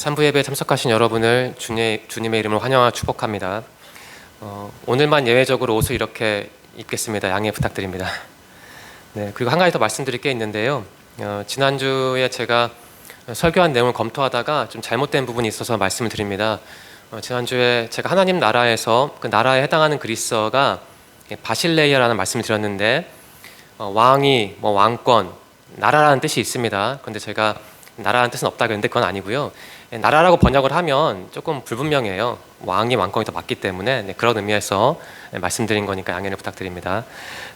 산부 예배에 참석하신 여러분을 주님의 이름으로 환영하고 축복합니다. 오늘만 예외적으로 옷을 이렇게 입겠습니다. 양해 부탁드립니다. 네, 그리고 한 가지 더 말씀드릴 게 있는데요. 지난주에 제가 설교한 내용을 검토하다가 좀 잘못된 부분이 있어서 말씀을 드립니다. 지난주에 제가 하나님 나라에서 그 나라에 해당하는 그리스어가 바실레이아라는 말씀을 드렸는데 왕이 왕권, 나라라는 뜻이 있습니다. 그런데 제가 나라라는 뜻은 없다 그랬는데 그건 아니고요. 나라라고 번역을 하면 조금 불분명해요. 왕이 왕권이 더 맞기 때문에 그런 의미에서 말씀드린 거니까 양해를 부탁드립니다.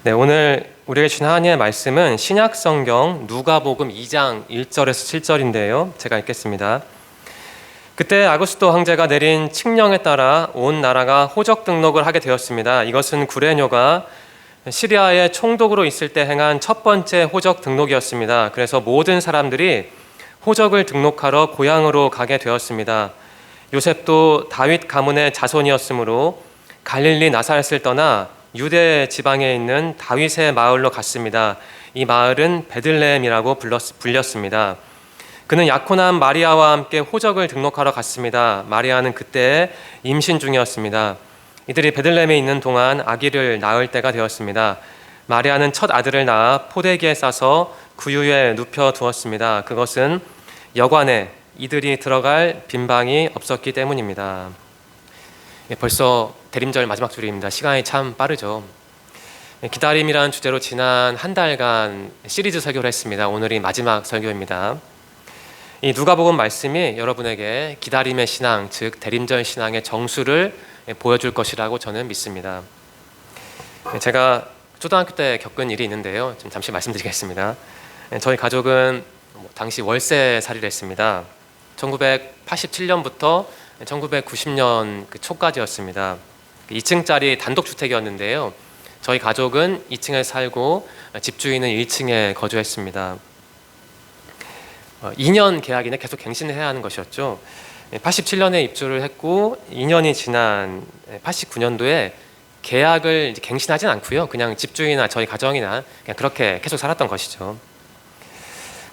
네, 오늘 우리에게 주신 하나님의 말씀은 신약성경 누가복음 2장 1절에서 7절인데요. 제가 읽겠습니다. 그때 아구스도 황제가 내린 칙령에 따라 온 나라가 호적 등록을 하게 되었습니다. 이것은 구레뇨가 시리아에 총독으로 있을 때 행한 첫 번째 호적 등록이었습니다. 그래서 모든 사람들이 호적을 등록하러 고향으로 가게 되었습니다. 요셉도 다윗 가문의 자손이었으므로 갈릴리 나사렛을 떠나 유대 지방에 있는 다윗의 마을로 갔습니다. 이 마을은 베들레헴이라고 불렸습니다. 그는 약혼한 마리아와 함께 호적을 등록하러 갔습니다. 마리아는 그때 임신 중이었습니다. 이들이 베들레헴에 있는 동안 아기를 낳을 때가 되었습니다. 마리아는 첫 아들을 낳아 포대기에 싸서 구유에 눕혀 두었습니다. 그것은 여관에 이들이 들어갈 빈방이 없었기 때문입니다. 벌써 대림절 마지막 줄입니다. 시간이 참 빠르죠. 기다림이라는 주제로 지난 한 달간 시리즈 설교를 했습니다. 오늘이 마지막 설교입니다. 이 누가복음 말씀이 여러분에게 기다림의 신앙, 즉 대림절 신앙의 정수를 보여줄 것이라고 저는 믿습니다. 제가 초등학교 때 겪은 일이 있는데요. 좀 잠시 말씀드리겠습니다. 저희 가족은 당시 월세살이를 했습니다. 1987년부터 1990년 초까지였습니다. 2층짜리 단독주택이었는데요. 저희 가족은 2층에 살고 집주인은 1층에 거주했습니다. 2년 계약이네 계속 갱신을 해야 하는 것이었죠. 87년에 입주를 했고 2년이 지난 89년도에 계약을 이제 갱신하진 않고요. 그냥 집주인이나 저희 가정이나 그냥 그렇게 계속 살았던 것이죠.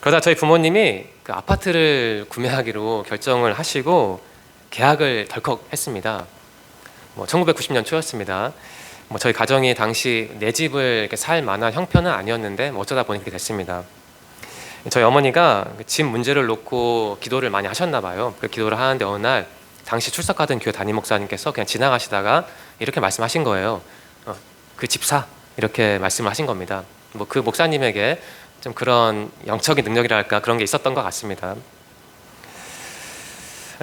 그러다 저희 부모님이 그 아파트를 구매하기로 결정을 하시고 계약을 덜컥 했습니다. 1990년 초였습니다. 저희 가정이 당시 내 집을 이렇게 살 만한 형편은 아니었는데 어쩌다 보니 그렇게 됐습니다. 저희 어머니가 집 문제를 놓고 기도를 많이 하셨나 봐요. 그 기도를 하는데 어느 날 당시 출석하던 교회 담임 목사님께서 그냥 지나가시다가 이렇게 말씀하신 거예요. 그 집 사, 이렇게 말씀을 하신 겁니다. 그 목사님에게 좀 그런 영적인 능력이랄까 그런 게 있었던 것 같습니다.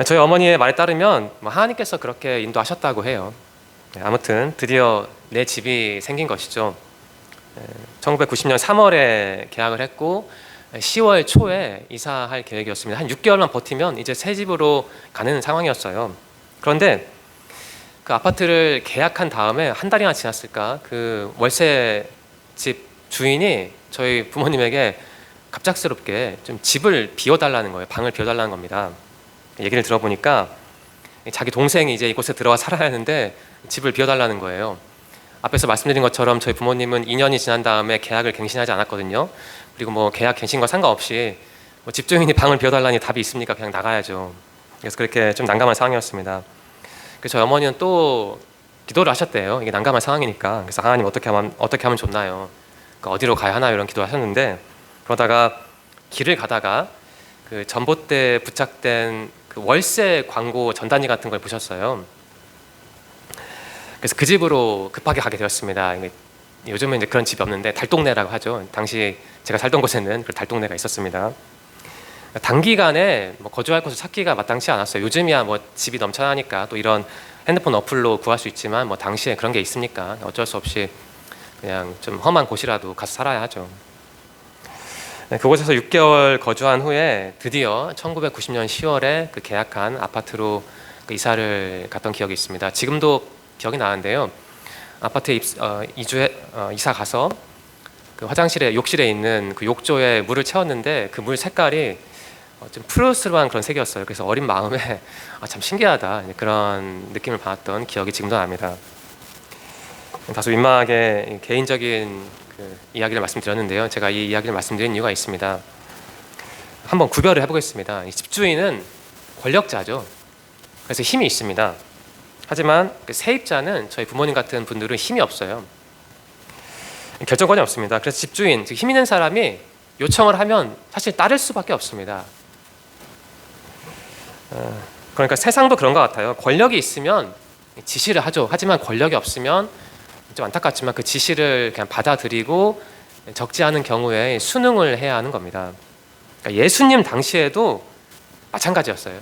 저희 어머니의 말에 따르면 하나님께서 그렇게 인도하셨다고 해요. 아무튼 드디어 내 집이 생긴 것이죠. 1990년 3월에 계약을 했고 10월 초에 이사할 계획이었습니다. 한 6개월만 버티면 이제 새 집으로 가는 상황이었어요. 그런데 그 아파트를 계약한 다음에 한 달이나 지났을까 그 월세 집 주인이 저희 부모님에게 갑작스럽게 좀 집을 비워달라는 거예요. 방을 비워달라는 겁니다. 얘기를 들어보니까 자기 동생이 이제 이곳에 들어와 살아야 하는데 집을 비워달라는 거예요. 앞에서 말씀드린 것처럼 저희 부모님은 2년이 지난 다음에 계약을 갱신하지 않았거든요. 그리고 계약 갱신과 상관없이 집주인이 방을 비워달라니 답이 있습니까? 그냥 나가야죠. 그래서 그렇게 좀 난감한 상황이었습니다. 그래서 저희 어머니는 또 기도를 하셨대요. 이게 난감한 상황이니까. 그래서 하나님 어떻게 하면 좋나요? 어디로 가야 하나 이런 기도를 하셨는데 그러다가 길을 가다가 그 전봇대에 부착된 그 월세 광고 전단지 같은 걸 보셨어요. 그래서 그 집으로 급하게 가게 되었습니다. 요즘은 이제 그런 집이 없는데 달동네라고 하죠. 당시 제가 살던 곳에는 그 달동네가 있었습니다. 단기간에 거주할 곳을 찾기가 마땅치 않았어요. 요즘이야 집이 넘쳐나니까 또 이런 핸드폰 어플로 구할 수 있지만 당시에 그런 게 있습니까? 어쩔 수 없이 그냥 좀 험한 곳이라도 가서 살아야 하죠. 그곳에서 6개월 거주한 후에 드디어 1990년 10월에 그 계약한 아파트로 그 이사를 갔던 기억이 있습니다. 지금도 기억이 나는데요. 아파트에 이사 가서 그 화장실에 욕실에 있는 그 욕조에 물을 채웠는데 그 물 색깔이 좀 푸르스름한 그런 색이었어요. 그래서 어린 마음에 참 신기하다 그런 느낌을 받았던 기억이 지금도 납니다. 다소 민망하게 개인적인 그 이야기를 말씀드렸는데요. 제가 이 이야기를 말씀드린 이유가 있습니다. 한번 구별을 해보겠습니다. 이 집주인은 권력자죠. 그래서 힘이 있습니다. 하지만 그 세입자는 저희 부모님 같은 분들은 힘이 없어요. 결정권이 없습니다. 그래서 집주인, 즉 힘 있는 사람이 요청을 하면 사실 따를 수밖에 없습니다. 그러니까 세상도 그런 것 같아요. 권력이 있으면 지시를 하죠. 하지만 권력이 없으면 좀 안타깝지만 그 지시를 그냥 받아들이고 적지 않은 경우에 순응을 해야 하는 겁니다. 그러니까 예수님 당시에도 마찬가지였어요.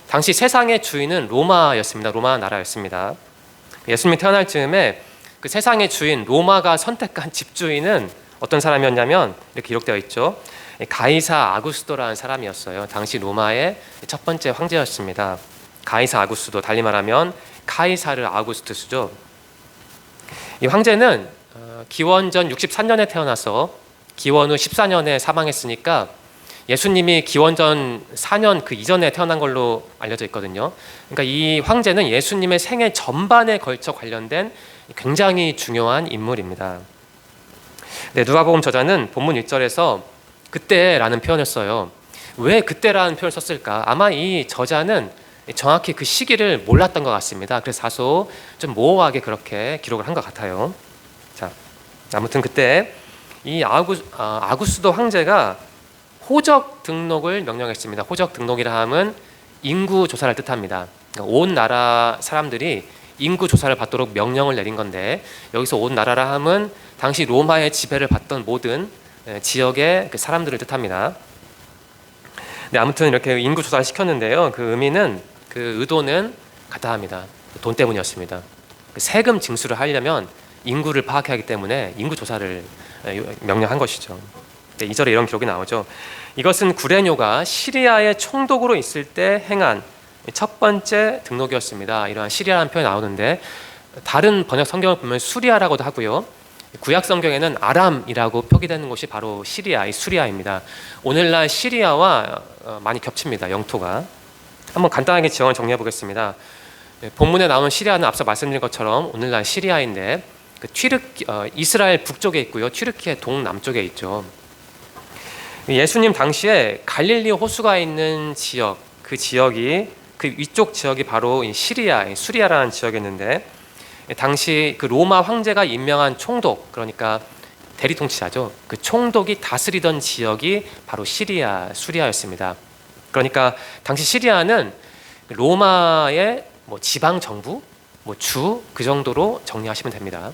당시 세상의 주인은 로마였습니다. 로마 나라였습니다. 예수님이 태어날 즈음에 그 세상의 주인 로마가 선택한 집주인은 어떤 사람이었냐면 이렇게 기록되어 있죠. 가이사 아구스도라는 사람이었어요. 당시 로마의 첫 번째 황제였습니다. 가이사 아구스도, 달리 말하면 카이사르 아우구스투스죠. 이 황제는 기원전 64년에 태어나서 기원 후 14년에 사망했으니까 예수님이 기원전 4년 그 이전에 태어난 걸로 알려져 있거든요. 그러니까 이 황제는 예수님의 생애 전반에 걸쳐 관련된 굉장히 중요한 인물입니다. 네, 누가복음 저자는 본문 1절에서 그때라는 표현을 써요. 왜 그때라는 표현을 썼을까? 아마 이 저자는 정확히 그 시기를 몰랐던 것 같습니다. 그래서 다소 좀 모호하게 그렇게 기록을 한 것 같아요. 자, 아무튼 그때 이 아구스도 황제가 호적 등록을 명령했습니다. 호적 등록이라 함은 인구 조사를 뜻합니다. 그러니까 온 나라 사람들이 인구 조사를 받도록 명령을 내린 건데, 여기서 온 나라라 함은 당시 로마의 지배를 받던 모든 지역의 그 사람들을 뜻합니다. 네, 아무튼 이렇게 인구 조사를 시켰는데요. 그 의미는, 그 의도는 간단합니다. 돈 때문이었습니다. 세금 징수를 하려면 인구를 파악해야 하기 때문에 인구 조사를 명령한 것이죠. 네, 2절에 이런 기록이 나오죠. 이것은 구레뇨가 시리아의 총독으로 있을 때 행한 첫 번째 등록이었습니다. 이러한 시리아라는 표현이 나오는데 다른 번역 성경을 보면 수리아라고도 하고요. 구약 성경에는 아람이라고 표기되는 곳이 바로 시리아, 이 수리아입니다. 오늘날 시리아와 많이 겹칩니다. 영토가. 한번 간단하게 지형을 정리해 보겠습니다. 본문에 나오는 시리아는 앞서 말씀드린 것처럼 오늘날 시리아인데 그 이스라엘 북쪽에 있고요. 튀르키예 동남쪽에 있죠. 예수님 당시에 갈릴리 호수가 있는 지역, 그 지역이, 그 위쪽 지역이 바로 시리아, 수리아라는 지역이었는데 당시 그 로마 황제가 임명한 총독, 그러니까 대리통치자죠. 그 총독이 다스리던 지역이 바로 시리아, 수리아였습니다. 그러니까 당시 시리아는 로마의 뭐 지방 정부, 뭐 주 그 정도로 정리하시면 됩니다.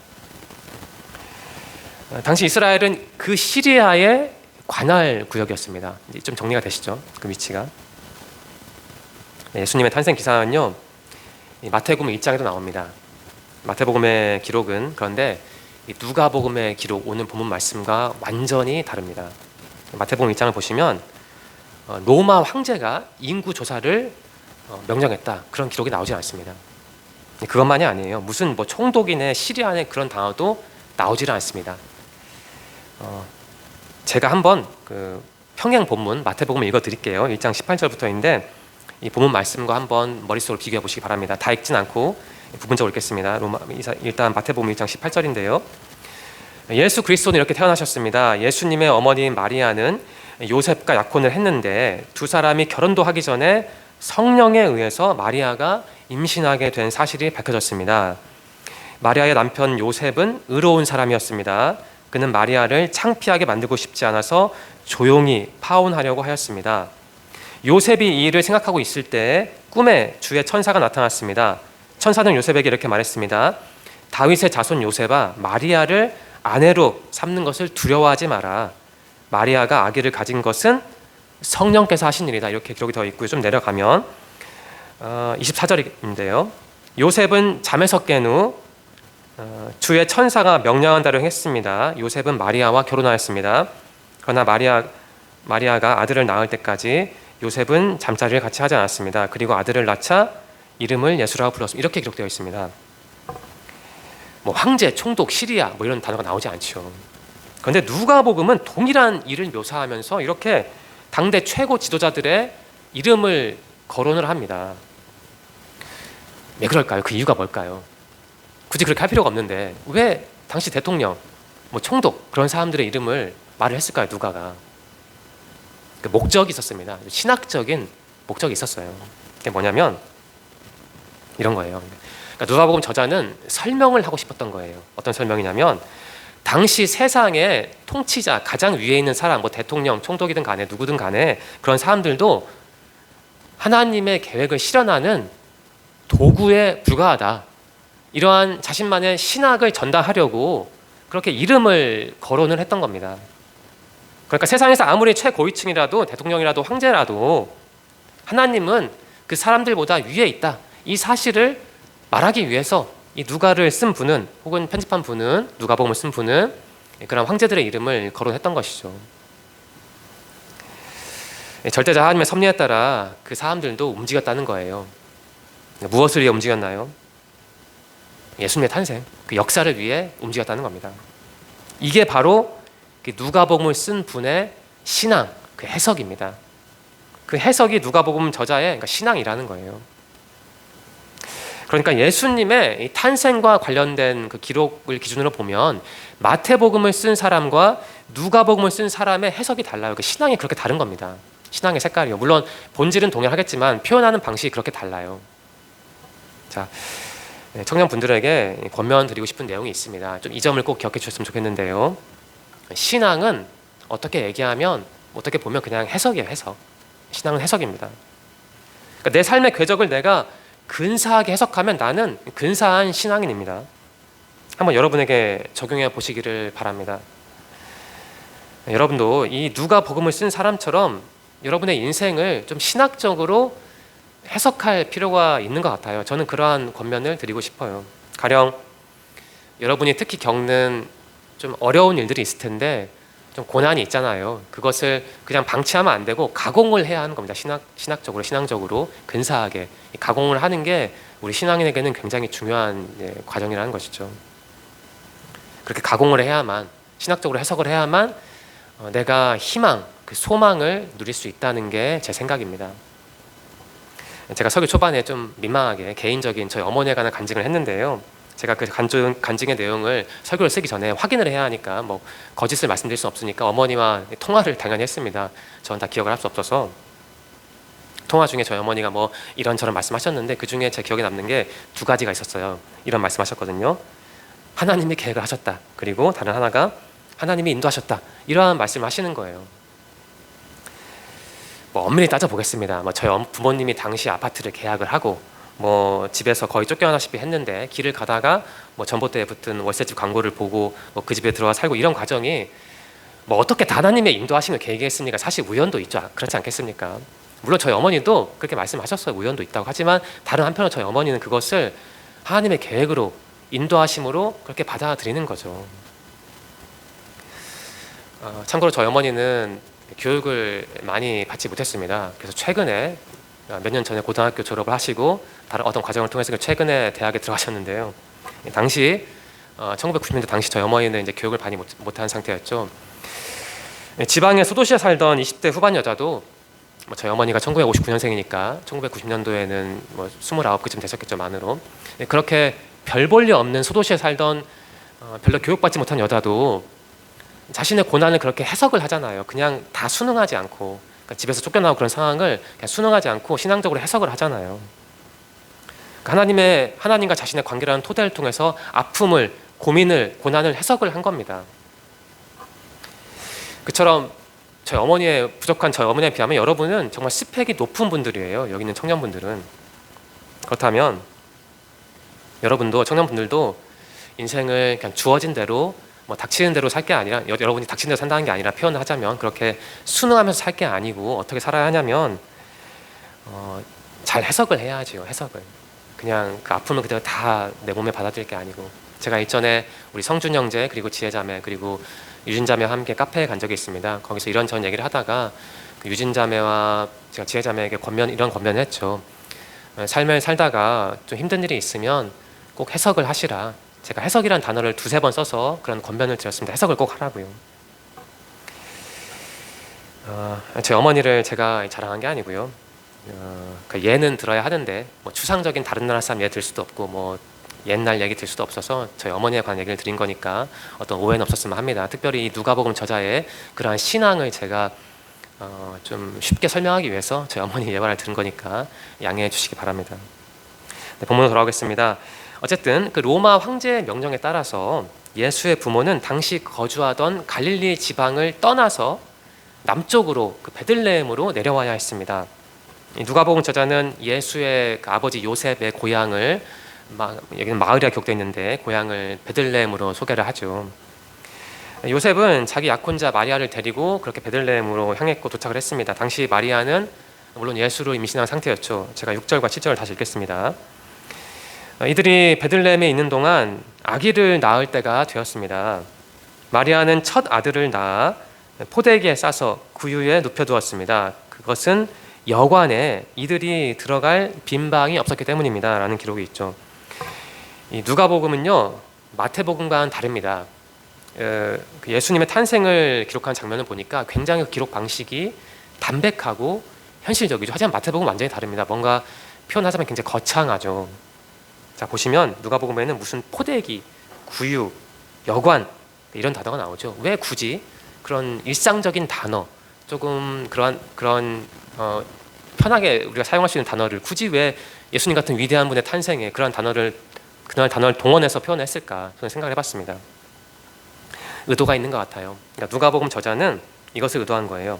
당시 이스라엘은 그 시리아의 관할 구역이었습니다. 좀 정리가 되시죠? 그 위치가. 예수님의 탄생 기사는요, 마태복음 1장에도 나옵니다. 마태복음의 기록은 그런데 누가복음의 기록, 오늘 본문 말씀과 완전히 다릅니다. 마태복음 1장을 보시면 로마 황제가 인구 조사를 명령했다, 그런 기록이 나오지 않습니다. 그것만이 아니에요. 무슨 뭐 총독이네 시리아네 그런 단어도 나오지를 않습니다. 제가 한번 그 평행 본문 마태복음 읽어드릴게요. 1장 18절부터인데 이 본문 말씀과 한번 머릿속으로 비교해 보시기 바랍니다. 다 읽진 않고 부분적으로 읽겠습니다. 일단 마태복음 1장 18절인데요. 예수 그리스도는 이렇게 태어나셨습니다. 예수님의 어머니인 마리아는 요셉과 약혼을 했는데 두 사람이 결혼도 하기 전에 성령에 의해서 마리아가 임신하게 된 사실이 밝혀졌습니다. 마리아의 남편 요셉은 의로운 사람이었습니다. 그는 마리아를 창피하게 만들고 싶지 않아서 조용히 파혼하려고 하였습니다. 요셉이 이 일을 생각하고 있을 때 꿈에 주의 천사가 나타났습니다. 천사는 요셉에게 이렇게 말했습니다. 다윗의 자손 요셉아, 마리아를 아내로 삼는 것을 두려워하지 마라. 마리아가 아기를 가진 것은 성령께서 하신 일이다. 이렇게 기록이 되어 있고요. 좀 내려가면 24절인데요. 요셉은 잠에서 깬 후 주의 천사가 명령한 대로 했습니다. 요셉은 마리아와 결혼하였습니다. 그러나 마리아가 아들을 낳을 때까지 요셉은 잠자리를 같이 하지 않았습니다. 그리고 아들을 낳자 이름을 예수라고 불렀습니다. 이렇게 기록되어 있습니다. 뭐 황제, 총독, 시리아 뭐 이런 단어가 나오지 않죠. 그런데 누가복음은 동일한 일을 묘사하면서 이렇게 당대 최고 지도자들의 이름을 거론을 합니다. 왜 그럴까요? 그 이유가 뭘까요? 굳이 그렇게 할 필요가 없는데 왜 당시 대통령, 뭐 총독 그런 사람들의 이름을 말을 했을까요? 누가가. 그 목적이 있었습니다. 신학적인 목적이 있었어요. 그게 뭐냐면 이런 거예요. 그러니까 누가복음 저자는 설명을 하고 싶었던 거예요. 어떤 설명이냐면 당시 세상의 통치자, 가장 위에 있는 사람, 뭐 대통령, 총독이든 간에 누구든 간에 그런 사람들도 하나님의 계획을 실현하는 도구에 불과하다. 이러한 자신만의 신학을 전달하려고 그렇게 이름을 거론을 했던 겁니다. 그러니까 세상에서 아무리 최고위층이라도 대통령이라도 황제라도 하나님은 그 사람들보다 위에 있다. 이 사실을 말하기 위해서 이 누가를 쓴 분은 혹은 편집한 분은 누가복음을 쓴 분은 그런 황제들의 이름을 거론했던 것이죠. 절대자 하나님의 섭리에 따라 그 사람들도 움직였다는 거예요. 무엇을 위해 움직였나요? 예수님의 탄생, 그 역사를 위해 움직였다는 겁니다. 이게 바로 누가복음을 쓴 분의 신앙, 그 해석입니다. 그 해석이 누가복음 저자의 그러니까 신앙이라는 거예요. 그러니까 예수님의 탄생과 관련된 그 기록을 기준으로 보면 마태복음을 쓴 사람과 누가복음을 쓴 사람의 해석이 달라요. 그 신앙이 그렇게 다른 겁니다. 신앙의 색깔이요. 물론 본질은 동일하겠지만 표현하는 방식이 그렇게 달라요. 자, 청년분들에게 권면 드리고 싶은 내용이 있습니다. 좀 이 점을 꼭 기억해 주셨으면 좋겠는데요. 신앙은 어떻게 얘기하면 어떻게 보면 그냥 해석이에요. 해석. 신앙은 해석입니다. 그러니까 내 삶의 궤적을 내가 근사하게 해석하면 나는 근사한 신앙인입니다. 한번 여러분에게 적용해 보시기를 바랍니다. 여러분도 이 누가복음을 쓴 사람처럼 여러분의 인생을 좀 신학적으로 해석할 필요가 있는 것 같아요. 저는 그러한 권면을 드리고 싶어요. 가령 여러분이 특히 겪는 좀 어려운 일들이 있을 텐데 좀 고난이 있잖아요. 그것을 그냥 방치하면 안 되고 가공을 해야 하는 겁니다. 신학적으로, 신앙적으로 근사하게 가공을 하는 게 우리 신앙인에게는 굉장히 중요한 과정이라는 것이죠. 그렇게 가공을 해야만, 신학적으로 해석을 해야만 내가 희망, 그 소망을 누릴 수 있다는 게 제 생각입니다. 제가 설교 초반에 좀 민망하게 개인적인 저희 어머니에 관한 간증을 했는데요. 제가 그 간증의 내용을 설교를 쓰기 전에 확인을 해야 하니까 뭐 거짓을 말씀드릴 수 없으니까 어머니와 통화를 당연히 했습니다. 저는 다 기억을 할 수 없어서 통화 중에 저희 어머니가 뭐 이런저런 말씀하셨는데 그 중에 제 기억에 남는 게 두 가지가 있었어요. 이런 말씀하셨거든요. 하나님이 계획을 하셨다. 그리고 다른 하나가 하나님이 인도하셨다. 이러한 말씀을 하시는 거예요. 뭐 엄밀히 따져보겠습니다. 뭐 저희 부모님이 당시 아파트를 계약을 하고 뭐 집에서 거의 쫓겨나다시피 했는데 길을 가다가 뭐 전봇대에 붙은 월세집 광고를 보고 뭐 그 집에 들어와 살고 이런 과정이 뭐 어떻게 하나님의 인도하심을 계획했습니까? 사실 우연도 있죠. 그렇지 않겠습니까? 물론 저희 어머니도 그렇게 말씀하셨어요. 우연도 있다고. 하지만 다른 한편으로 저희 어머니는 그것을 하나님의 계획으로 인도하심으로 그렇게 받아들이는 거죠. 참고로 저희 어머니는 교육을 많이 받지 못했습니다. 그래서 최근에 몇 년 전에 고등학교 졸업을 하시고 다른 어떤 과정을 통해서 최근에 대학에 들어가셨는데요. 당시 1990년대 당시 저희 어머니는 이제 교육을 많이 못한 상태였죠. 지방의 소도시에 살던 20대 후반 여자도 뭐 저희 어머니가 1959년생이니까 1990년도에는 뭐 29그쯤 되셨겠죠, 만으로. 그렇게 별 볼 일 없는 소도시에 살던 별로 교육받지 못한 여자도 자신의 고난을 그렇게 해석을 하잖아요. 그냥 다 순응하지 않고, 그러니까 집에서 쫓겨나고 그런 상황을 그냥 순응하지 않고 신앙적으로 해석을 하잖아요. 그러니까 하나님과 자신의 관계라는 토대를 통해서 아픔을, 고민을, 고난을 해석을 한 겁니다. 그처럼 부족한 저희 어머니에 비하면 여러분은 정말 스펙이 높은 분들이에요. 여기 있는 청년분들은. 그렇다면 여러분도, 청년분들도 인생을 그냥 주어진 대로 뭐 닥치는 대로 살 게 아니라, 여러분이 닥치는 대로 산다는 게 아니라 표현을 하자면 그렇게 순응하면서 살 게 아니고 어떻게 살아야 하냐면 잘 해석을 해야지요. 해석을. 그냥 그 아픔을 그대로 다 내 몸에 받아들일 게 아니고. 제가 이전에 우리 성준 형제 그리고 지혜자매 그리고 유진자매와 함께 카페에 간 적이 있습니다. 거기서 이런저런 얘기를 하다가 그 유진자매와 제가 지혜자매에게 이런 권면을 했죠. 삶을 살다가 좀 힘든 일이 있으면 꼭 해석을 하시라. 제가 해석이라는 단어를 2-3번 써서 그런 권면을 드렸습니다. 해석을 꼭 하라고요. 제 어머니를 제가 자랑한 게 아니고요. 그 예는 들어야 하는데 뭐 추상적인 다른 나라 사람 예 들 수도 없고 뭐 옛날 얘기 들 수도 없어서 저희 어머니에 관한 얘기를 드린 거니까 어떤 오해는 없었으면 합니다. 특별히 이 누가복음 저자의 그러한 신앙을 제가 좀 쉽게 설명하기 위해서 저희 어머니 예화를 들은 거니까 양해해 주시기 바랍니다. 네, 본문으로 돌아오겠습니다. 어쨌든 그 로마 황제의 명령에 따라서 예수의 부모는 당시 거주하던 갈릴리 지방을 떠나서 남쪽으로 그 베들레헴으로 내려와야 했습니다. 누가복음 저자는 예수의 그 아버지 요셉의 고향을 여기는 마을이라 기록되어 있는데 고향을 베들레헴으로 소개를 하죠. 요셉은 자기 약혼자 마리아를 데리고 그렇게 베들레헴으로 향했고 도착을 했습니다. 당시 마리아는 물론 예수로 임신한 상태였죠. 제가 6절과 7절을 다시 읽겠습니다. 이들이 베들레헴에 있는 동안 아기를 낳을 때가 되었습니다. 마리아는 첫 아들을 낳아 포대기에 싸서 구유에 눕혀두었습니다. 그것은 여관에 이들이 들어갈 빈 방이 없었기 때문입니다. 라는 기록이 있죠. 이 누가복음은요 마태복음과는 다릅니다. 예수님의 탄생을 기록한 장면을 보니까 굉장히 기록 방식이 담백하고 현실적이죠. 하지만 마태복음은 완전히 다릅니다. 뭔가 표현하자면 굉장히 거창하죠. 자, 보시면 누가복음에는 무슨 포대기, 구유, 여관 이런 단어가 나오죠. 왜 굳이 그런 일상적인 단어, 조금 그런 편하게 우리가 사용할 수 있는 단어를 굳이 왜 예수님 같은 위대한 분의 탄생에 그런 단어를 동원해서 표현했을까 저는 생각을 해봤습니다. 의도가 있는 것 같아요. 그러니까 누가복음 저자는 이것을 의도한 거예요.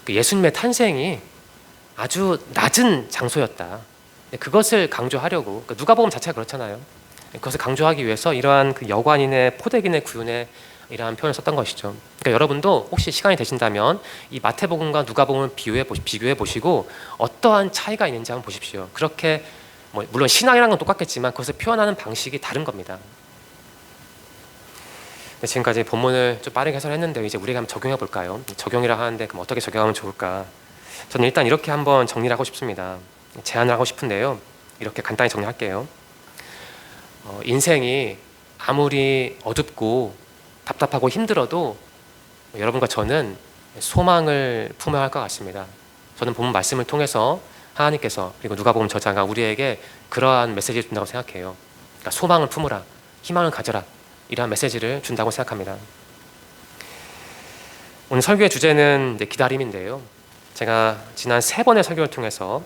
예수님의 탄생이 아주 낮은 장소였다. 그것을 강조하려고, 누가복음 자체가 그렇잖아요. 그것을 강조하기 위해서 이러한 그 여관인의 포대기의 구윤의 이러한 표현을 썼던 것이죠. 그러니까 여러분도 혹시 시간이 되신다면 이 마태복음과 누가복음을 비교해 보시고 어떠한 차이가 있는지 한번 보십시오. 그렇게 물론 신앙이라는 건 똑같겠지만 그것을 표현하는 방식이 다른 겁니다. 지금까지 본문을 좀 빠르게 해설했는데 이제 우리가 한번 적용해 볼까요? 적용이라 하는데 그럼 어떻게 적용하면 좋을까? 저는 일단 이렇게 한번 정리를 하고 싶습니다. 제안을 하고 싶은데요. 이렇게 간단히 정리할게요. 인생이 아무리 어둡고 답답하고 힘들어도 여러분과 저는 소망을 품어야 할 것 같습니다. 저는 본문 말씀을 통해서 하나님께서 그리고 누가복음 저자가 우리에게 그러한 메시지를 준다고 생각해요. 그러니까 소망을 품으라, 희망을 가져라 이러한 메시지를 준다고 생각합니다. 오늘 설교의 주제는 기다림인데요. 제가 지난 3번의 설교를 통해서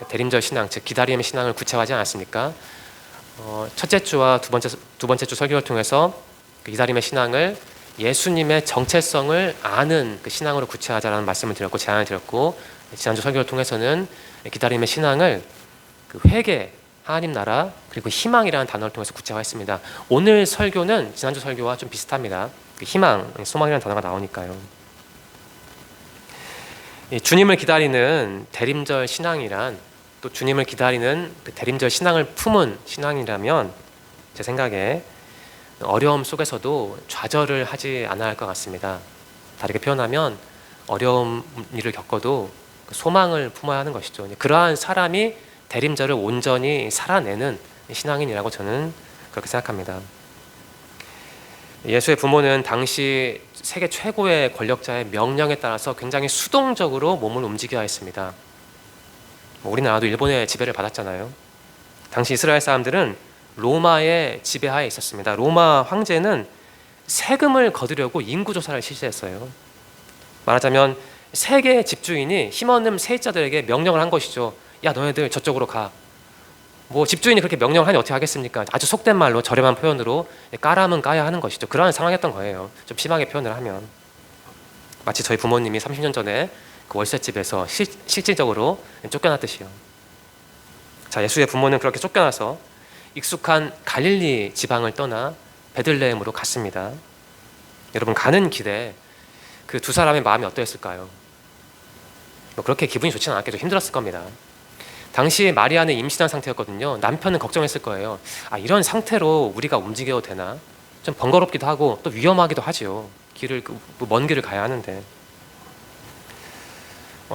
대림절 신앙, 즉 기다림의 신앙을 구체화하지 않았습니까? 첫째 주와 두 번째 주 설교를 통해서 기다림의 신앙을 예수님의 정체성을 아는 그 신앙으로 구체화하자라는 말씀을 드렸고 제안을 드렸고, 지난주 설교를 통해서는 기다림의 신앙을 회개, 하나님 나라 그리고 희망이라는 단어를 통해서 구체화했습니다. 오늘 설교는 지난주 설교와 좀 비슷합니다. 희망, 소망이라는 단어가 나오니까요. 주님을 기다리는 대림절 신앙이란, 또 주님을 기다리는 대림절 신앙을 품은 신앙이라면 제 생각에 어려움 속에서도 좌절을 하지 않아야 할 것 같습니다. 다르게 표현하면 어려운 일을 겪어도 소망을 품어야 하는 것이죠. 그러한 사람이 대림절을 온전히 살아내는 신앙인이라고 저는 그렇게 생각합니다. 예수의 부모는 당시 세계 최고의 권력자의 명령에 따라서 굉장히 수동적으로 몸을 움직여야 했습니다. 우리나라도 일본의 지배를 받았잖아요. 당시 이스라엘 사람들은 로마의 지배하에 있었습니다. 로마 황제는 세금을 거두려고 인구조사를 실시했어요. 말하자면 세계의 집주인이 힘없는 세입자들에게 명령을 한 것이죠. 야, 너네들 저쪽으로 가. 집주인이 그렇게 명령을 하니 어떻게 하겠습니까? 아주 속된 말로 저렴한 표현으로 까라면 까야 하는 것이죠. 그러한 상황이었던 거예요. 좀 심하게 표현을 하면 마치 저희 부모님이 30년 전에 그 월세집에서 실질적으로 쫓겨났듯이요. 자, 예수의 부모는 그렇게 쫓겨나서 익숙한 갈릴리 지방을 떠나 베들레헴으로 갔습니다. 여러분, 가는 길에 그 두 사람의 마음이 어떠했을까요? 그렇게 기분이 좋지는 않았겠죠. 힘들었을 겁니다. 당시에 마리아는 임신한 상태였거든요. 남편은 걱정했을 거예요. 이런 상태로 우리가 움직여도 되나? 좀 번거롭기도 하고 또 위험하기도 하지요. 먼 길을 가야 하는데.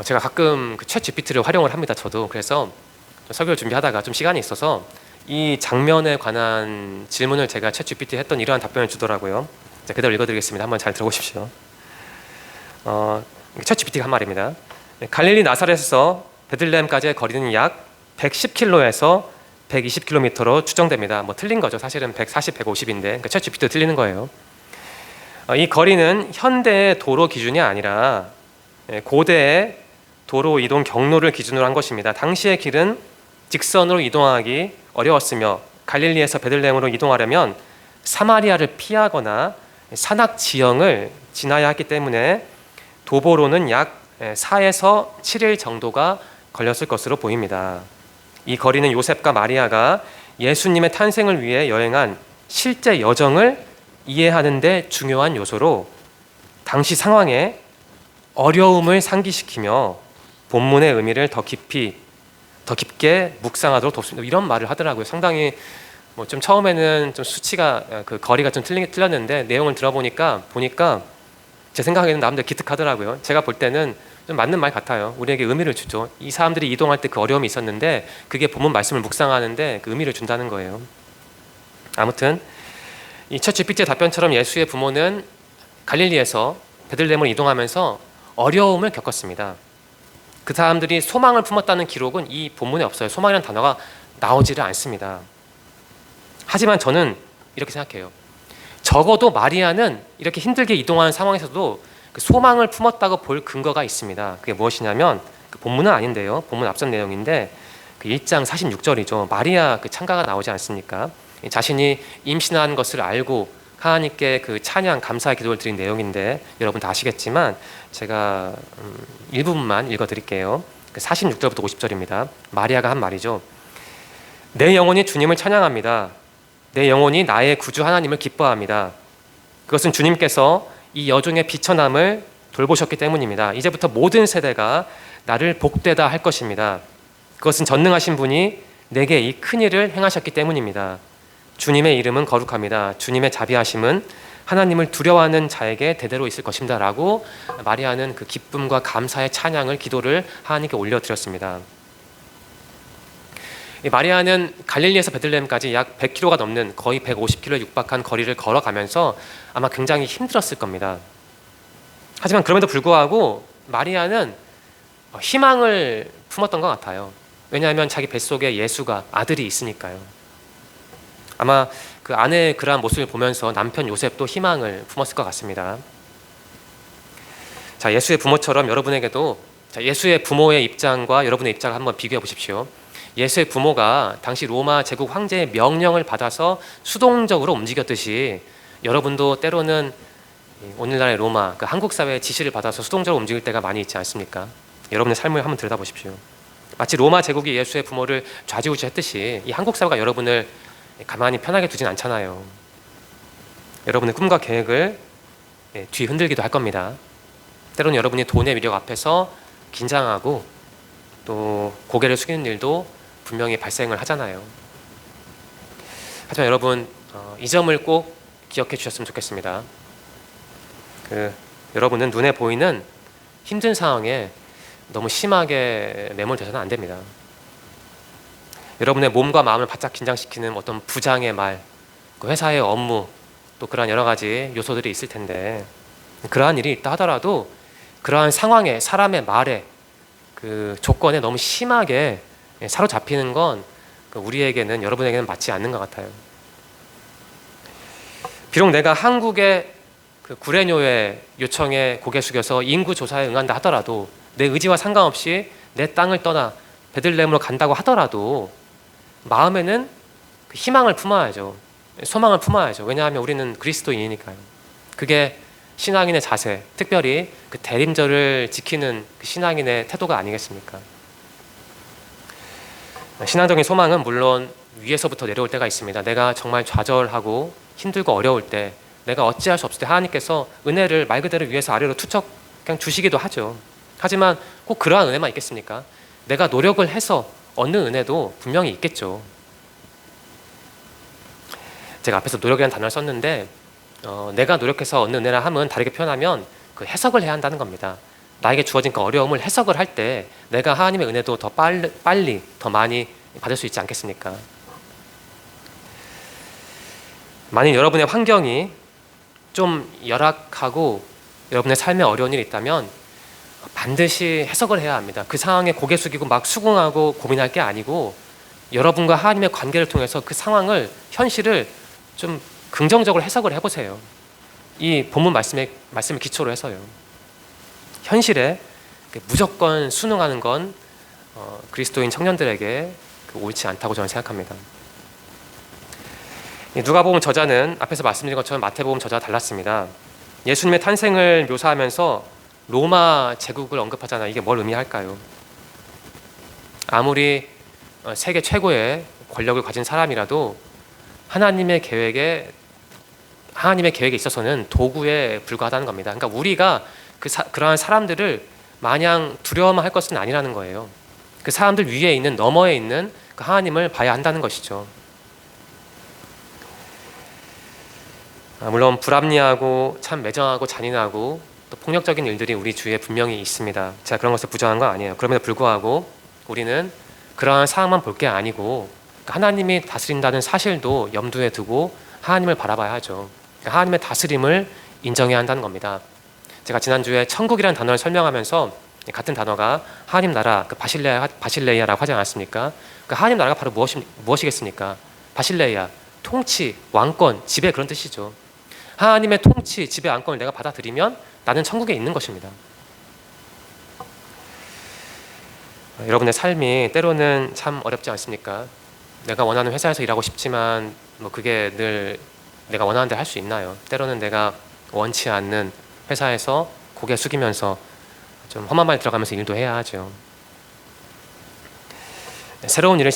제가 가끔 챗 GPT를 활용을 합니다. 저도. 그래서 설교를 준비하다가 좀 시간이 있어서 이 장면에 관한 질문을 제가 챗 GPT에 했던 이러한 답변을 주더라고요. 그대로 읽어드리겠습니다. 한번 잘 들어보십시오. 챗 GPT가 한 말입니다. 갈릴리 나사렛에서 베들레헴까지의 거리는 약 110km에서 120km로 추정됩니다. 틀린 거죠. 사실은 140, 150인데 챗 GPT도 틀리는 거예요. 이 거리는 현대의 도로 기준이 아니라 고대의 도로 이동 경로를 기준으로 한 것입니다. 당시의 길은 직선으로 이동하기 어려웠으며 갈릴리에서 베들레헴으로 이동하려면 사마리아를 피하거나 산악 지형을 지나야 했기 때문에 도보로는 약 4에서 7일 정도가 걸렸을 것으로 보입니다. 이 거리는 요셉과 마리아가 예수님의 탄생을 위해 여행한 실제 여정을 이해하는 데 중요한 요소로 당시 상황에 어려움을 상기시키며 본문의 의미를 더 깊게 묵상하도록 돕습니다. 이런 말을 하더라고요. 상당히 좀 처음에는 좀 수치가 그 거리가 좀 틀렸는데 내용을 들어보니까 제 생각에는 나름대로 기특하더라고요. 제가 볼 때는 좀 맞는 말 같아요. 우리에게 의미를 주죠. 이 사람들이 이동할 때 그 어려움이 있었는데 그게 본문 말씀을 묵상하는데 그 의미를 준다는 거예요. 아무튼 이 첫 GPT의 답변처럼 예수의 부모는 갈릴리에서 베들레헴으로 이동하면서 어려움을 겪었습니다. 그 사람들이 소망을 품었다는 기록은 이 본문에 없어요. 소망이라는 단어가 나오지를 않습니다. 하지만 저는 이렇게 생각해요. 적어도 마리아는 이렇게 힘들게 이동하는 상황에서도 그 소망을 품었다고 볼 근거가 있습니다. 그게 무엇이냐면 그 본문은 아닌데요. 본문 앞선 내용인데 그 1장 46절이죠. 마리아 그 찬가가 나오지 않습니까? 자신이 임신한 것을 알고 하나님께 그 찬양 감사의 기도를 드린 내용인데 여러분 다 아시겠지만 제가 일부분만 읽어드릴게요. 46절부터 50절입니다. 마리아가 한 말이죠. 내 영혼이 주님을 찬양합니다. 내 영혼이 나의 구주 하나님을 기뻐합니다. 그것은 주님께서 이 여종의 비천함을 돌보셨기 때문입니다. 이제부터 모든 세대가 나를 복되다 할 것입니다. 그것은 전능하신 분이 내게 이 큰일을 행하셨기 때문입니다. 주님의 이름은 거룩합니다. 주님의 자비하심은 하나님을 두려워하는 자에게 대대로 있을 것입니다. 라고 마리아는 그 기쁨과 감사의 찬양을 기도를 하나님께 올려드렸습니다. 마리아는 갈릴리에서 베들레헴까지 약 100km가 넘는 거의 150km에 육박한 거리를 걸어가면서 아마 굉장히 힘들었을 겁니다. 하지만 그럼에도 불구하고 마리아는 희망을 품었던 것 같아요. 왜냐하면 자기 뱃속에 예수가 아들이 있으니까요. 아마 그 아내의 그러한 모습을 보면서 남편 요셉도 희망을 품었을 것 같습니다. 자, 예수의 부모처럼 여러분에게도 예수의 부모의 입장과 여러분의 입장을 한번 비교해 보십시오. 예수의 부모가 당시 로마 제국 황제의 명령을 받아서 수동적으로 움직였듯이 여러분도 때로는 오늘날의 로마, 그 한국 사회의 지시를 받아서 수동적으로 움직일 때가 많이 있지 않습니까? 여러분의 삶을 한번 들여다보십시오. 마치 로마 제국이 예수의 부모를 좌지우지했듯이 이 한국 사회가 여러분을 가만히 편하게 두진 않잖아요. 여러분의 꿈과 계획을 뒤흔들기도 할 겁니다. 때로는 여러분이 돈의 위력 앞에서 긴장하고 또 고개를 숙이는 일도 분명히 발생을 하잖아요. 하지만 여러분 이 점을 꼭 기억해 주셨으면 좋겠습니다. 여러분은 눈에 보이는 힘든 상황에 너무 심하게 매몰되서는 안 됩니다. 여러분의 몸과 마음을 바짝 긴장시키는 어떤 부장의 말, 그 회사의 업무, 또 그러한 여러 가지 요소들이 있을 텐데 그러한 일이 있다 하더라도 그러한 상황에 사람의 말에 그 조건에 너무 심하게 사로잡히는 건 우리에게는 여러분에게는 맞지 않는 것 같아요. 비록 내가 한국의 그 구레뇨의 요청에 고개 숙여서 인구 조사에 응한다 하더라도 내 의지와 상관없이 내 땅을 떠나 베들레헴으로 간다고 하더라도 마음에는 그 희망을 품어야죠. 소망을 품어야죠. 왜냐하면 우리는 그리스도인이니까요. 그게 신앙인의 자세, 특별히 그 대림절을 지키는 그 신앙인의 태도가 아니겠습니까? 신앙적인 소망은 물론 위에서부터 내려올 때가 있습니다. 내가 정말 좌절하고 힘들고 어려울 때, 내가 어찌할 수 없을 때 하나님께서 은혜를 말 그대로 위에서 아래로 투척 그냥 주시기도 하죠. 하지만 꼭 그러한 은혜만 있겠습니까? 내가 노력을 해서 얻는 은혜도 분명히 있겠죠. 제가 앞에서 노력이라는 단어를 썼는데 내가 노력해서 얻는 은혜라 함은 다르게 표현하면 그 해석을 해야 한다는 겁니다. 나에게 주어진 그 어려움을 해석을 할 때 내가 하나님의 은혜도 더 빨리 더 많이 받을 수 있지 않겠습니까? 만일 여러분의 환경이 좀 열악하고 여러분의 삶에 어려운 일이 있다면 반드시 해석을 해야 합니다. 그 상황에 고개 숙이고 막 수긍하고 고민할 게 아니고 여러분과 하나님의 관계를 통해서 그 상황을, 현실을 좀 긍정적으로 해석을 해보세요. 이 본문 말씀을 기초로 해서요. 현실에 무조건 순응하는 건 그리스도인 청년들에게 옳지 않다고 저는 생각합니다. 누가복음 저자는 앞에서 말씀드린 것처럼 마태복음 저자와 달랐습니다. 예수님의 탄생을 묘사하면서 로마 제국을 언급하잖아요. 이게 뭘 의미할까요? 아무리 세계 최고의 권력을 가진 사람이라도 하나님의 계획에 있어서는 도구에 불과하다는 겁니다. 그러니까 우리가 그러한 사람들을 마냥 두려워만 할 것은 아니라는 거예요. 그 사람들 위에 있는, 너머에 있는 그 하나님을 봐야 한다는 것이죠. 물론 불합리하고 참 매정하고 잔인하고 또 폭력적인 일들이 우리 주위에 분명히 있습니다. 제가 그런 것을 부정한 건 아니에요. 그럼에도 불구하고 우리는 그러한 상황만 볼 게 아니고 하나님이 다스린다는 사실도 염두에 두고 하나님을 바라봐야 하죠. 하나님의 다스림을 인정해야 한다는 겁니다. 제가 지난주에 천국이라는 단어를 설명하면서 같은 단어가 하나님 나라, 바실레이아라고 하지 않았습니까? 하나님 나라가 바로 무엇이겠습니까? 바실레이아, 통치, 왕권, 지배, 그런 뜻이죠. 하나님의 통치, 지배, 왕권을 내가 받아들이면 나는 천국에 있는 것입니다. 여러분의 삶이 때로는 참 어렵지 않습니까? 내가 원하는 회사에서 일하고 싶지만 그게 늘 내가 원하는 대로 할 수 있나요? 때로는 내가 원치 않는 회사에서 고개 숙이면서 좀 험한 말 들어가면서 일도 해야 하죠. 새로운 일을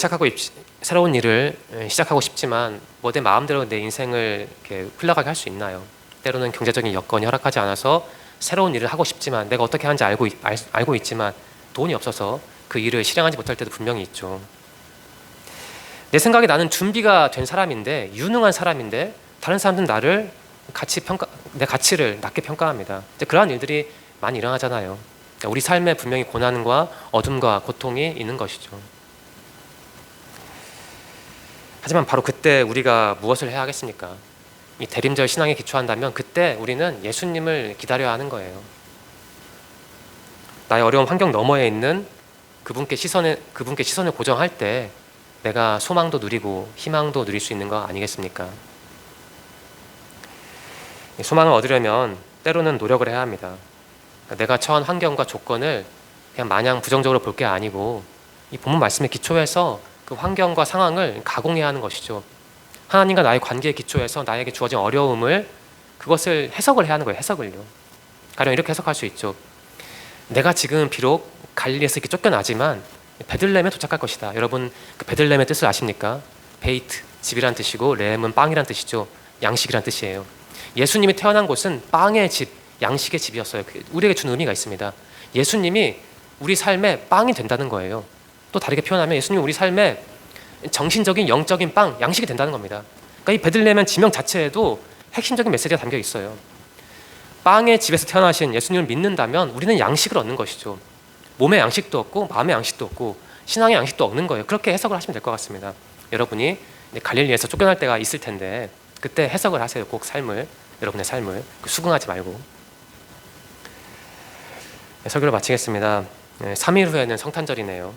시작하고 싶지만 내 마음대로 내 인생을 이렇게 흘러가게 할 수 있나요? 때로는 경제적인 여건이 허락하지 않아서 새로운 일을 하고 싶지만 내가 어떻게 하는지 알고 있지만 돈이 없어서 그 일을 실행하지 못할 때도 분명히 있죠. 내 생각에 나는 준비가 된 사람인데, 유능한 사람인데 다른 사람들은 나를 내 가치를 낮게 평가합니다. 그러한 일들이 많이 일어나잖아요. 우리 삶에 분명히 고난과 어둠과 고통이 있는 것이죠. 하지만 바로 그때 우리가 무엇을 해야 하겠습니까? 이 대림절 신앙에 기초한다면 그때 우리는 예수님을 기다려야 하는 거예요. 나의 어려운 환경 너머에 있는 그분께 시선을 고정할 때 내가 소망도 누리고 희망도 누릴 수 있는 거 아니겠습니까? 소망을 얻으려면 때로는 노력을 해야 합니다. 내가 처한 환경과 조건을 그냥 마냥 부정적으로 볼 게 아니고 이 본문 말씀에 기초해서 그 환경과 상황을 가공해야 하는 것이죠. 하나님과 나의 관계에 기초해서 나에게 주어진 어려움을 그것을 해석을 해야 하는 거예요. 해석을요. 가령 이렇게 해석할 수 있죠. 내가 지금 비록 갈릴리에서 이렇게 쫓겨나지만 베들레헴에 도착할 것이다. 여러분 그 베들레헴의 뜻을 아십니까? 베이트, 집이란 뜻이고 레헴은 빵이란 뜻이죠. 양식이란 뜻이에요. 예수님이 태어난 곳은 빵의 집, 양식의 집이었어요. 우리에게 준 의미가 있습니다. 예수님이 우리 삶에 빵이 된다는 거예요. 또 다르게 표현하면 예수님이 우리 삶에 정신적인 영적인 빵, 양식이 된다는 겁니다. 그러니까 이 베들레헴 지명 자체에도 핵심적인 메시지가 담겨 있어요. 빵의 집에서 태어나신 예수님을 믿는다면 우리는 양식을 얻는 것이죠. 몸의 양식도 얻고 마음의 양식도 얻고 신앙의 양식도 얻는 거예요. 그렇게 해석을 하시면 될 것 같습니다. 여러분이 갈릴리에서 쫓겨날 때가 있을 텐데 그때 해석을 하세요. 꼭 여러분의 삶을 수긍하지 말고. 설교를 마치겠습니다. 3일 후에는 성탄절이네요.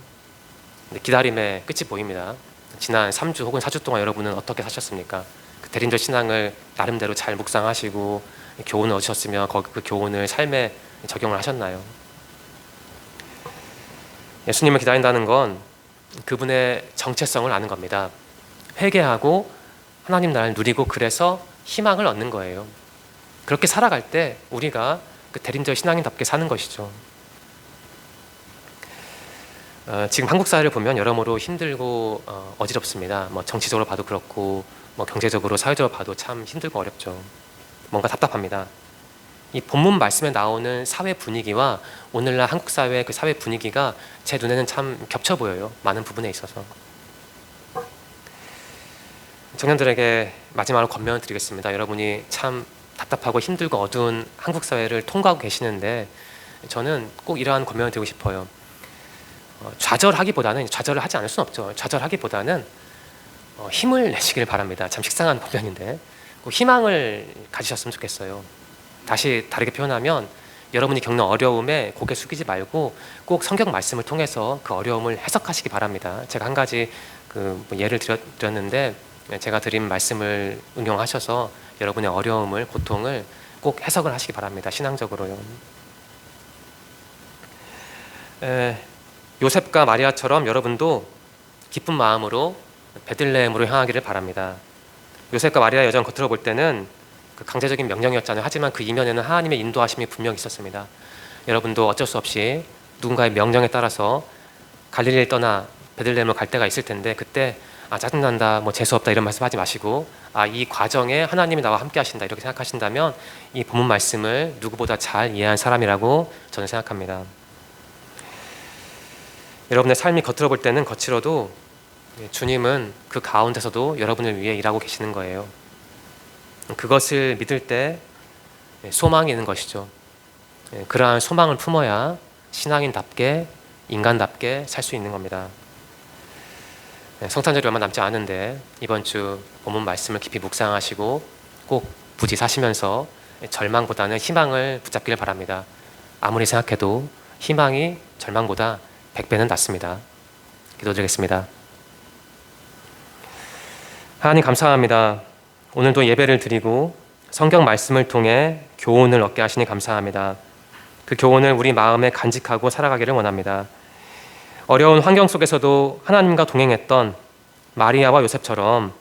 기다림의 끝이 보입니다. 지난 3주 혹은 4주 동안 여러분은 어떻게 사셨습니까? 그 대림절 신앙을 나름대로 잘 묵상하시고 교훈을 얻으셨으면 그 교훈을 삶에 적용을 하셨나요? 예수님을 기다린다는 건 그분의 정체성을 아는 겁니다. 회개하고 하나님 나라를 누리고 그래서 희망을 얻는 거예요. 그렇게 살아갈 때 우리가 그 대림절 신앙인답게 사는 것이죠. 지금 한국 사회를 보면 여러모로 힘들고 어지럽습니다. 정치적으로 봐도 그렇고 경제적으로 사회적으로 봐도 참 힘들고 어렵죠. 뭔가 답답합니다. 이 본문 말씀에 나오는 사회 분위기와 오늘날 한국 사회의 그 사회 분위기가 제 눈에는 참 겹쳐 보여요. 많은 부분에 있어서. 청년들에게 마지막으로 권면을 드리겠습니다. 여러분이 참 답답하고 힘들고 어두운 한국 사회를 통과하고 계시는데 저는 꼭 이러한 권면을 드리고 싶어요. 좌절을 하지 않을 수는 없죠. 좌절하기보다는 힘을 내시길 바랍니다. 참 식상한 표현인데 꼭 희망을 가지셨으면 좋겠어요. 다시 다르게 표현하면 여러분이 겪는 어려움에 고개 숙이지 말고 꼭 성경 말씀을 통해서 그 어려움을 해석하시기 바랍니다. 제가 한 가지 예를 드렸는데 제가 드린 말씀을 응용하셔서 여러분의 어려움을, 고통을 꼭 해석을 하시기 바랍니다. 신앙적으로요. 요셉과 마리아처럼 여러분도 기쁜 마음으로 베들레헴으로 향하기를 바랍니다. 요셉과 마리아의 여정 겉으로 볼 때는 그 강제적인 명령이었잖아요. 하지만 그 이면에는 하나님의 인도하심이 분명히 있었습니다. 여러분도 어쩔 수 없이 누군가의 명령에 따라서 갈릴리를 떠나 베들레헴으로 갈 때가 있을 텐데, 그때 짜증난다, 뭐 재수없다 이런 말씀하지 마시고 이 과정에 하나님이 나와 함께 하신다 이렇게 생각하신다면 이 본문 말씀을 누구보다 잘 이해한 사람이라고 저는 생각합니다. 여러분의 삶이 겉으로 볼 때는 거칠어도 주님은 그 가운데서도 여러분을 위해 일하고 계시는 거예요. 그것을 믿을 때 소망이 있는 것이죠. 그러한 소망을 품어야 신앙인답게, 인간답게 살 수 있는 겁니다. 성탄절이 얼마 남지 않은데 이번 주 본문 말씀을 깊이 묵상하시고 꼭 부지 사시면서 절망보다는 희망을 붙잡기를 바랍니다. 아무리 생각해도 희망이 절망보다 100배는 낫습니다. 기도드리겠습니다. 하나님 감사합니다. 오늘도 예배를 드리고 성경 말씀을 통해 교훈을 얻게 하시니 감사합니다. 그 교훈을 우리 마음에 간직하고 살아가기를 원합니다. 어려운 환경 속에서도 하나님과 동행했던 마리아와 요셉처럼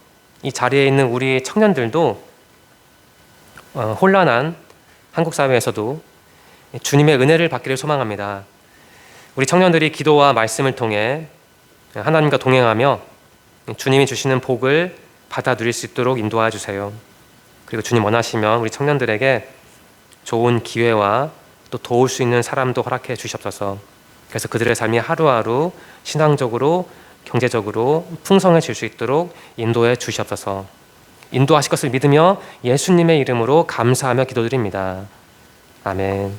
이 자리에 있는 우리 청년들도 혼란한 한국 사회에서도 주님의 은혜를 받기를 소망합니다. 우리 청년들이 기도와 말씀을 통해 하나님과 동행하며 주님이 주시는 복을 받아 누릴 수 있도록 인도해 주세요. 그리고 주님 원하시면 우리 청년들에게 좋은 기회와 또 도울 수 있는 사람도 허락해 주시옵소서. 그래서 그들의 삶이 하루하루 신앙적으로, 경제적으로 풍성해질 수 있도록 인도해 주시옵소서. 인도하실 것을 믿으며 예수님의 이름으로 감사하며 기도드립니다. 아멘.